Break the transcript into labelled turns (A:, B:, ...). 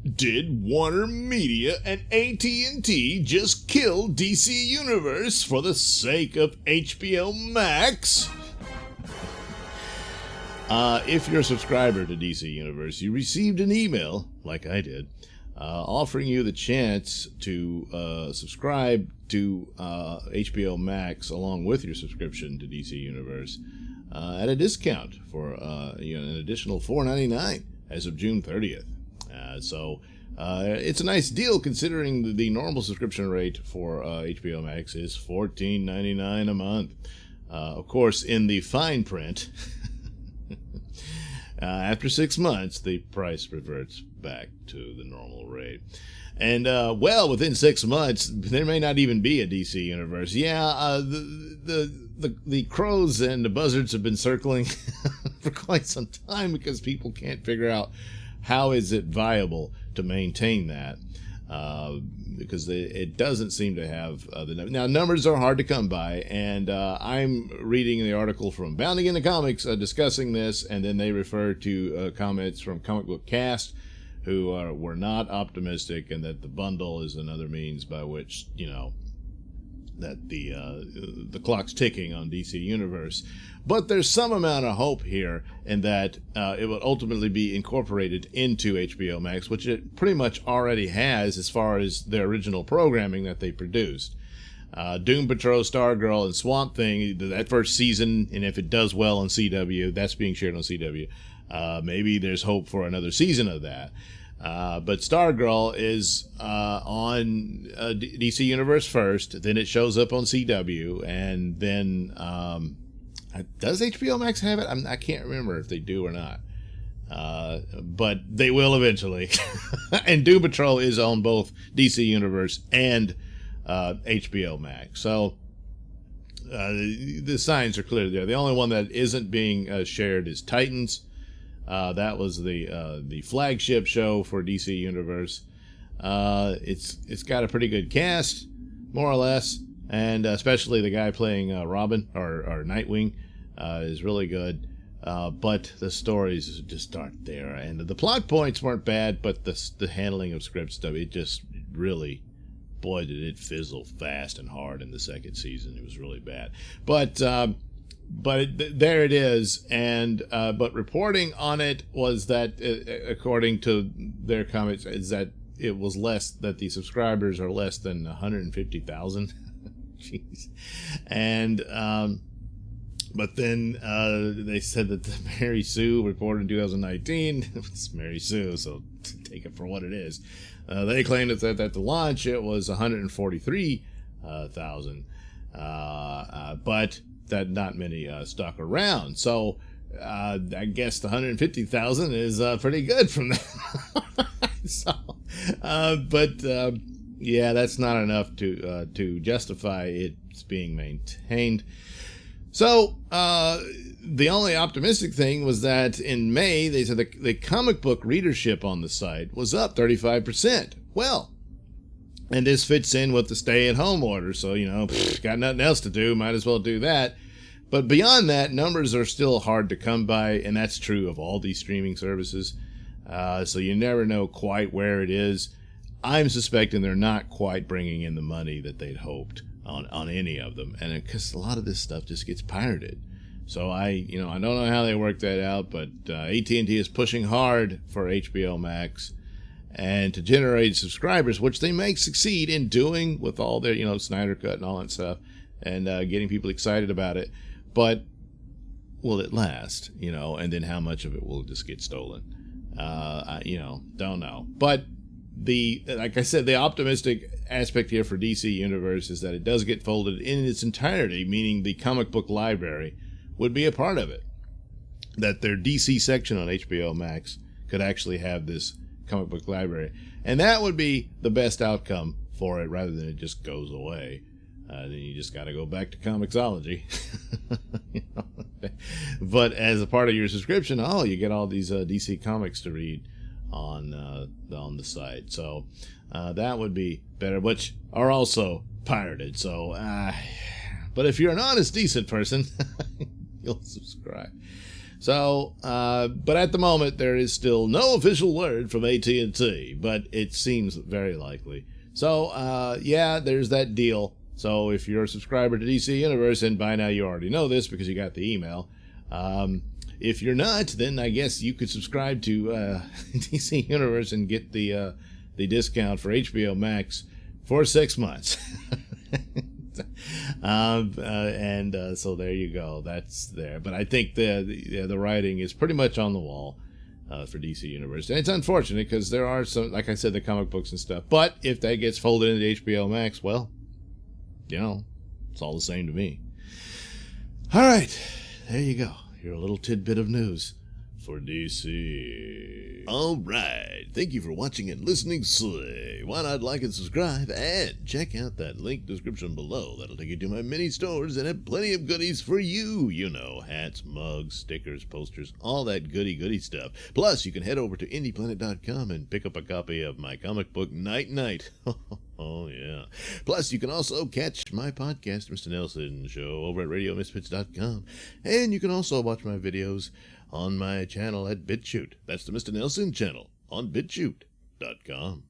A: Did Warner Media and AT&T just kill DC Universe for the sake of HBO Max? If you're a subscriber to DC Universe, you received an email, like I did, offering you the chance to subscribe to HBO Max along with your subscription to DC Universe at a discount for an additional $4.99 as of June 30th. So it's a nice deal considering the normal subscription rate for HBO Max is $14.99 a month. Of course, in the fine print, after 6 months, the price reverts back to the normal rate. And, within 6 months, there may not even be a DC Universe. Yeah, the crows and the buzzards have been circling for quite some time because people can't figure out how is it viable to maintain that, because it doesn't seem to have now numbers are hard to come by, and I'm reading the article from Bounding into Comics discussing this, and then they refer to comments from Comic Book Cast who were not optimistic, and that the bundle is another means by which that the clock's ticking on DC Universe. But there's some amount of hope here in that it will ultimately be incorporated into HBO Max, which it pretty much already has as far as their original programming that they produced. Doom Patrol, Stargirl, and Swamp Thing, that first season, and if it does well on CW, that's being shared on CW. Maybe there's hope for another season of that. But Stargirl is on DC Universe first, then it shows up on CW, and then does HBO Max have it? I can't remember if they do or not. But they will eventually. And Doom Patrol is on both DC Universe and HBO Max. So the signs are clear there. The only one that isn't being shared is Titans. That was the flagship show for DC Universe. It's got a pretty good cast, more or less, and especially the guy playing Robin or Nightwing is really good. But the stories just aren't there, and the plot points weren't bad, but the handling of script stuff, it just really, boy, did it fizzle fast and hard in the second season. It was really bad, but there it is, and but reporting on it was that, according to their comments, is that it was less, that the subscribers are less than 150,000. Jeez. And but then they said that the Mary Sue reported in 2019, it's Mary Sue, so take it for what it is. They claimed that at the launch it was 143,000, but that not many stuck around. So I guess the 150,000 is pretty good from that. So, yeah, that's not enough to justify it's being maintained. So the only optimistic thing was that in May they said the comic book readership on the site was up 35%. Well, and this fits in with the stay-at-home order, so, got nothing else to do, might as well do that. But beyond that, numbers are still hard to come by, and that's true of all these streaming services. So you never know quite where it is. I'm suspecting they're not quite bringing in the money that they'd hoped on any of them, and because a lot of this stuff just gets pirated. So I don't know how they work that out, but AT&T is pushing hard for HBO Max and to generate subscribers, which they may succeed in doing with all their, Snyder Cut and all that stuff, and getting people excited about it. But will it last? And then how much of it will just get stolen? Don't know. But like I said, the optimistic aspect here for DC Universe is that it does get folded in its entirety, meaning the comic book library would be a part of it. That their DC section on HBO Max could actually have this comic book library, and that would be the best outcome for it, rather than it just goes away. Then you just got to go back to Comixology. But as a part of your subscription, you get all these DC comics to read on the site. So that would be better, which are also pirated. So, but if you're an honest, decent person, you'll subscribe. So, but at the moment, there is still no official word from AT&T, but it seems very likely. So, yeah, there's that deal. So if you're a subscriber to DC Universe, and by now you already know this because you got the email, if you're not, then I guess you could subscribe to DC Universe and get the discount for HBO Max for 6 months. So there you go. That's there. But I think the writing is pretty much on the wall for DC Universe. And it's unfortunate because there are some, like I said, the comic books and stuff. But if that gets folded into HBO Max, well, you know, it's all the same to me. All right. There you go. Your little tidbit of news for DC. All right. Thank you for watching and listening. Why not like and subscribe and check out that link description below. That'll take you to my mini stores and have plenty of goodies for you. You know, hats, mugs, stickers, posters, all that goody stuff. Plus, you can head over to indieplanet.com and pick up a copy of my comic book Night Night. Oh, yeah. Plus, you can also catch my podcast, Mr Nailsin Show, over at RadioMisfits.com. And you can also watch my videos on my channel at BitChute. That's the Mr Nailsin channel on BitChute.com.